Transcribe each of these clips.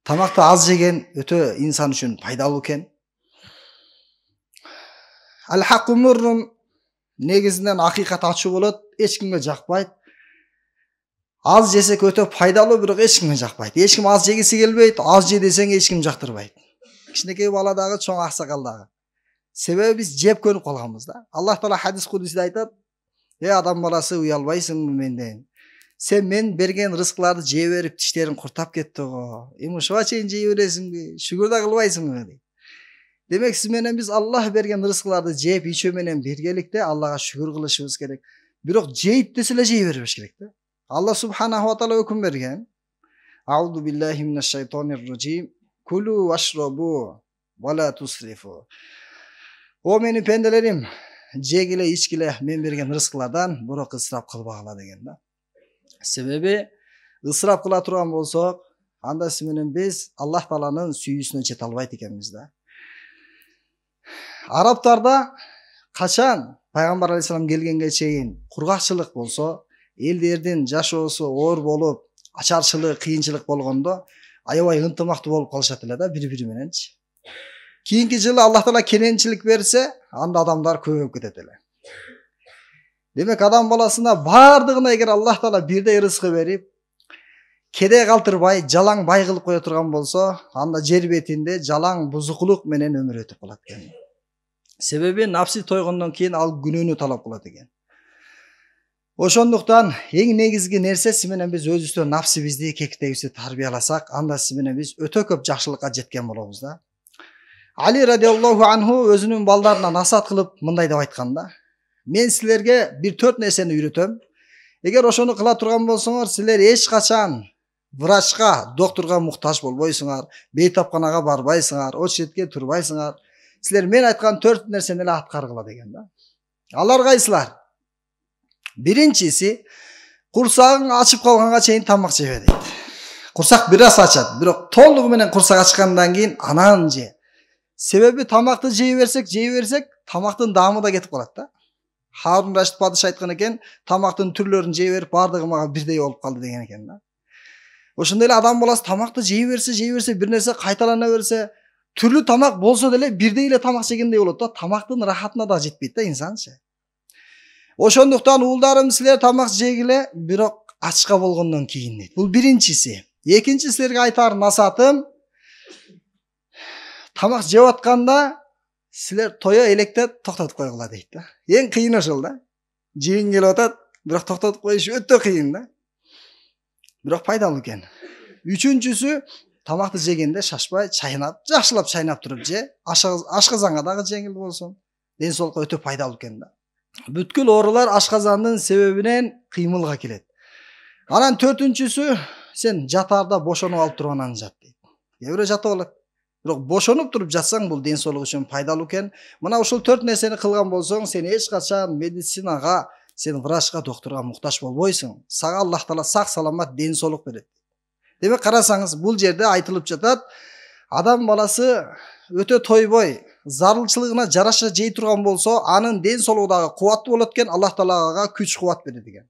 Тамакты аз жеген өтө инсан үчүн пайдалуу экен. Ал-хакку муррун, негизинен акыйкат ачуу болот, эч кимге жакпайт. Az жесек өтө пайдалуу, бирок эч кимге жакпайт. Эч ким аз жегиси келбейт, аз же десең эч ким жактырбайт. Кичинекей бала дагы, чоң аксакал дагы. Себеби биз жеп көнүп калганбыз да. Аллах Таала хадис кудусиде айтат: адам баласы, уялбайсыңбы менден? Сен мен берген рызыкларды жей берип тиштериң куртап кетти го. Ушуга чейин жей бересиңби? Шүгүр да кылбайсыңбы дейт. Демек сиз менен биз Аллах берген рызыкларды жеп ичүү менен биргеликте Аллага шүгүр кылышыбыз керек. Бирок жейт десе эле жей бербеш керек да. Аллах субханаху ва таала өкүм берген: Аузу биллахи минаш шайтонир раджим. Кулу вашрабу ва ла тусрифу. О менин пенделерим, жегиле, ичкиле мен берген рызыклардан, бирок ысырап кылбагыла деген да. Себеби ысырап кыла турган болсок, анда сиз менен биз Аллах Тааланын сүйүүсүнө жете албайт экенбиз да. Арабтарда качан пайгамбар алейхисалам келгенге чейин кургакчылык болсо, элдердин жашоосу оор болуп, ачарчылык, кыйынчылык болгондо аябай ынтымактуу болуп калышат эле да бири-бири мененчи. Кийинки жылы Аллах Таала кененчилик берсе, анда адамдар көбөйүп кетет эле. Демек адам баласына бардыгына эгер Аллах Таала бирдей рызкы берип, кеде калтырбай, жалаң бай кылып кое турган болсо, анда жер бетинде жалаң бузукулук менен өмүр өтүп калат экен. Себеби нафси тойгондон кийин ал күнөөнү талап кылат экен. Ошондуктан эң негизги нерсе сиз менен биз өзүбүздөн нафсибизди, кекитегибизди тарбияласак, анда сиз менен биз өтө көп жакшылыкка жеткен болобуз да. Али радиаллаху анху өзүнүн балдарына насаат кылып мындай деп айткан да: мен силерге бир 4 нерсени үйрөтөм. Эгер ошону кыла турган болсоңор, силер эч качан врачка, доктурга муктаж болбойсуңар, бейтапканага барбайсыңар, очередке турбайсыңар. Силер мен айткан 4 нерсени эле аткаргыла деген да. Алар кайсылар? Биринчиси, курсагың ачып калганга чейин тамак жебе дейт. Курсак бир аз ачат, бирок толугу менен курсак ачкандан кийин анан же. Себеби тамакты жей берсек, тамактын даамы да кетип калат да. Харун Рашид падыша айткан экен, тамактын түрлөрүн жей берип, бардыгы мага бирдей болуп калды деген экен да. Ошондой эле адам баласы тамакты жей берсе, бир нерсе кайталана берсе, түрлүү тамак болсо деле бирдей эле тамак жегендей болот да. Тамактын рахатына да жетпейт да инсанчы. Ошондуктан уулдарым, силер тамак жегиле, бирок ачка болгондон кийин дейт. Бул биринчиси. Экинчи силерге айтар насаатым, тамак жеп атканда силер тоё электе токтотуп койгула дейт да. Эң кыйын ошол да. Жегиң келип атат, бирок токтотуп коюш өтө кыйын да. Бирок пайдалуу экен. Үчүнчүсү, тамакты жегенде шашпай, чайнап, жакшылап чайнап туруп же, ашказанга дагы жеңил болсун. Ден соолукка өтө пайдалуу экен да. Бүткүл оорулар ашказандын себебинен кыймылга келет. Анан төртүнчүсү, сен жатаарда бошонуп алып тургандан жат дейт. Кээ бирөө жатып алат. Бирок бошонуп туруп жатсаң, бул ден соолук үчүн пайдалуу экен. Мына ушул 4 нерсени кылган болсоң, сен эч качан медицинага, сен врачка, доктурга муктаж болбойсуң. Сага Аллах Таала сак саламат ден соолук берет. Демек карасаңыз, бул жерде айтылып жатат, адам баласы өтө тойбой, зарылчылыгына жараша жей турган болсо, анын ден соолугу дагы кубаттуу болот экен, Аллах Таалага күч кубат берет экен.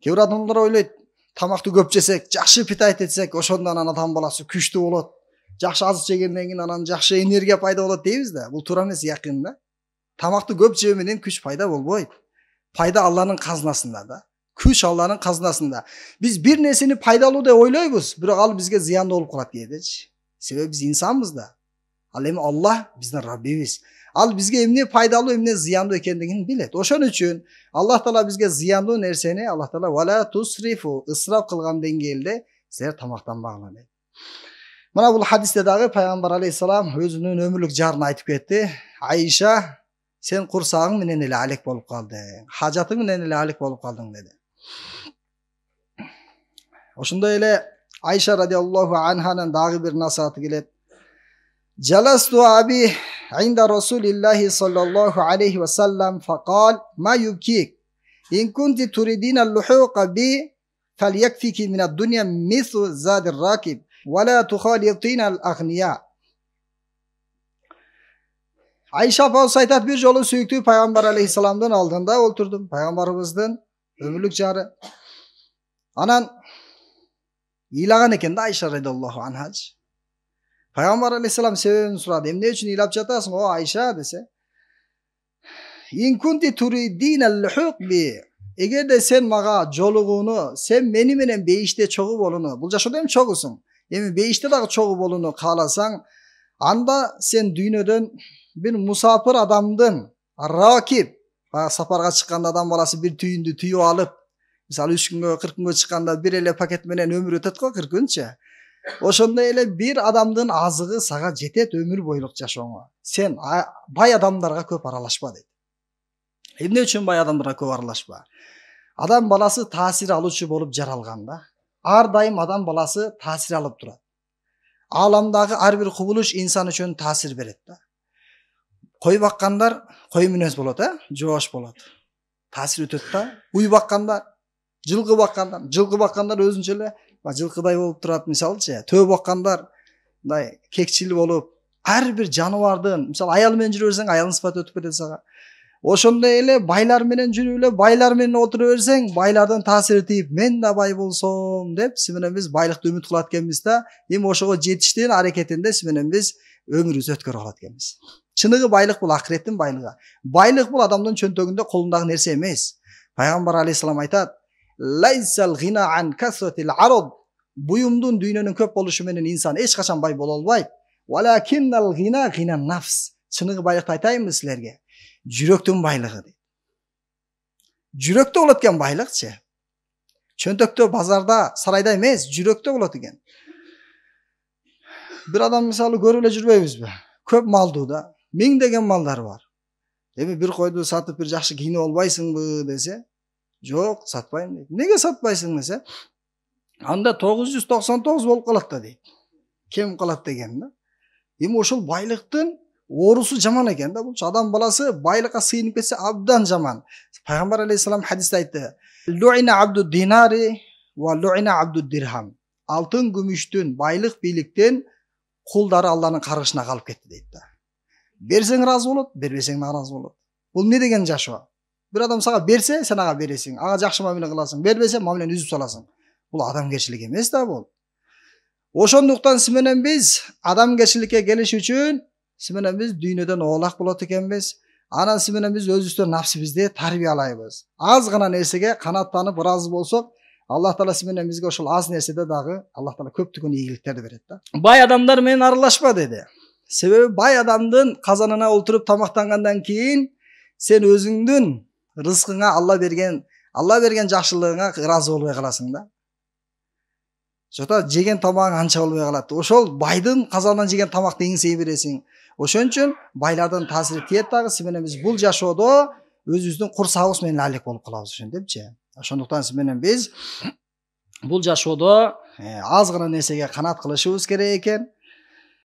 Кээ бир адамдар ойлойт, тамакты көп жесек, жакшы питать этсек, ошондон анан адам баласы күчтүү болот. Жакшы азык жегенден кийин анан жакшы энергия пайда болот дейбиз да. Бул туура эмес, якын да. Тамакты көп жөө менен күч пайда болбойт. Пайда Алланын казынасында да. Күч Алланын казынасында. Биз бир нерсени пайдалуу деп ойлойбуз, бирок ал бизге зыяндуу болуп калат кээдечи. Себеби биз инсанбыз да. Ал эми Аллах биздин Раббибиз. Ал бизге эмне пайдалуу, эмне зыяндуу экендигин билет. Ошон үчүн Аллах Таала бизге зыяндуу нерсени, Аллах Таала вала тусрифу, ысырап кылган деңгээлде силер тамактанбагыла дейт. Мына бул хадисте дагы пайгамбар алейхисалам өзүнүн өмүрлүк жарын айтып кетти. Айша, сен курсагың менен эле алек болуп калдың, хажатың менен эле алек болуп калдың деди. Ошондой эле Айша радиаллаху анханын дагы бир насааты келет. Жаласту аби инда Расулиллахи саллаллаху алейхи ва саллам фaqal ма юбкик ин кунти туридина al-luhuqa bi falyakfiki min ad-dunya mithlu zad ar-rakib ولا تخالطين الأغنياء. Айша апабыз айтат, бир жолу сүйүктүү пайгамбар алейхисаламдын алдында отурдум, пайгамбарыбыздын өмүрлүк жары. Анан ыйлаган экен да Айша радиаллаху анхачы. Пайгамбар алейхиссалам себебин сурады. Эмне үчүн ыйлап жатасың о Айша десе. Ин кунти туридинал хукби. Эгерде сен мага жолугууну, сен мени менен бейиште чогуу болууну, бул жашоодо эми чогусуң. Эми бейиште дагы чогуу болууну кааласаң, анда сен дүйнөдөн бир мусафир адамдын ракиб, сапарга чыкканда адам баласы бир түйүндү түйүп алып, мисалы 3 күнгө 40 күнгө чыкканда бир эле пакет менен өмүр өтөт го 40 күнчө. Ошондой эле бир адамдын азыгы сага жетет өмүр бойлук жашооңо. Сен бай адамдарга көп аралашпа дейт. Эмне үчүн бай адамдарга көп аралашпа? Адам баласы таасир алуучу болуп жаралган да. Ар дайым адам баласы таасир алып турат. Ааламдагы ар бир кубулуш инсан үчүн таасир берет да. Кой баккандар кой мүнөз болот, жоош болот. Таасир өтөт да. Уй баккандар, жылкы баккандар өзүнчө эле жылкыдай болуп турат мисалчы. Төө баккандар мындай кекчил болуп, ар бир жаныбардын, мисалы аял менен жүрө берсең, аялдын сыпаты өтүп кетет сага. Ошондой эле байлар менен жүрүп эле, байлар менен отура берсең, байлардын таасири тийип, мен да бай болсом деп, сиз менен биз байлыкты үмүт кылат экенбиз да. Эми ошого жетиштин аракетинде сиз менен биз өмүрүбүздү өткөрүп алат экенбиз. Чыныгы байлык бул акыреттин байлыгы. Байлык бул адамдын чөнтөгүндө, колундагы нерсе эмес. Пайгамбар алейхиссалам айтат: "Лайсал гина ан касратил арад." Буюмдун дүйнөнүн көп болушу менен инсан эч качан бай боло албайт. "Валакиннал гина гина нафс." Чыныгы байлыкты айтайынбы силерге? Жүрөктүн байлыгы дейт. Жүрөктө болот экен байлыкчы. Чөнтөктө, базарда, сарайда эмес, жүрөктө болот экен. Бир адам мисалы көрүп эле жүрбөйбүзбү? Көп малдуу да, миңдеген малдары бар. Эми бир койду сатып бир жакшы кийинип албайсыңбы десе, жок, сатпайм дейт. Неге сатпайсың десе, анда 999 болуп калат да дейт. Кем калат деген да. Эми ошол байлыктын орусу жаман экен да. Бул адам баласы байлыкка сыйынып кетсе абдан жаман. Пайгамбар алейхиссалам хадисте айтты: "Луина абду динари ва луина абду дирхам." Алтын күмүштүн, байлык бийликтен кулдары Алланын каргышына калып кетти дейт да. Берсең разы болот, бербесең наразы болот. Бул эмне деген жашоо? Бир адам сага берсе, сен ага бересиң, ага жакшы мамиле кыласың, бербесе мамилени үзүп саласың. Бул адамгерчилик эмес да бул. Ошондуктан сиз менен биз адамгерчиликке келиш үчүн сиз менен биз дүйнөдөн оолак болот экенбиз. Анан сиз менен биз өзүбүздүн нафсибизди тарбиялайбыз. Аз гана нерсеге канааттанып ыраазы болсок, Аллах Таала сиз менен бизге ошол аз нерседе дагы Аллах Таала көптөгөн ийгиликтерди берет да. Бай адамдар менен аралашпа деди. Себеби бай адамдын казанына олтуруп тамактангандан кийин сен өзүңдүн рызкыңа Алла берген жакшылыгыңа ыраазы болбой каласың да. Жота жеген тамагың анча болбой калат. Ошол байдын казанынан жеген тамакты эңсей бересиң. Ошон үчүн байлардын таасири тиет дагы. Сиз менен биз бул жашоодо өзүбүздүн курсагыбыз менен алек болуп калабыз ошентипчи. Ошондуктан сиз менен биз бул жашоодо аз гана нерсеге канаат кылышыбыз керек экен.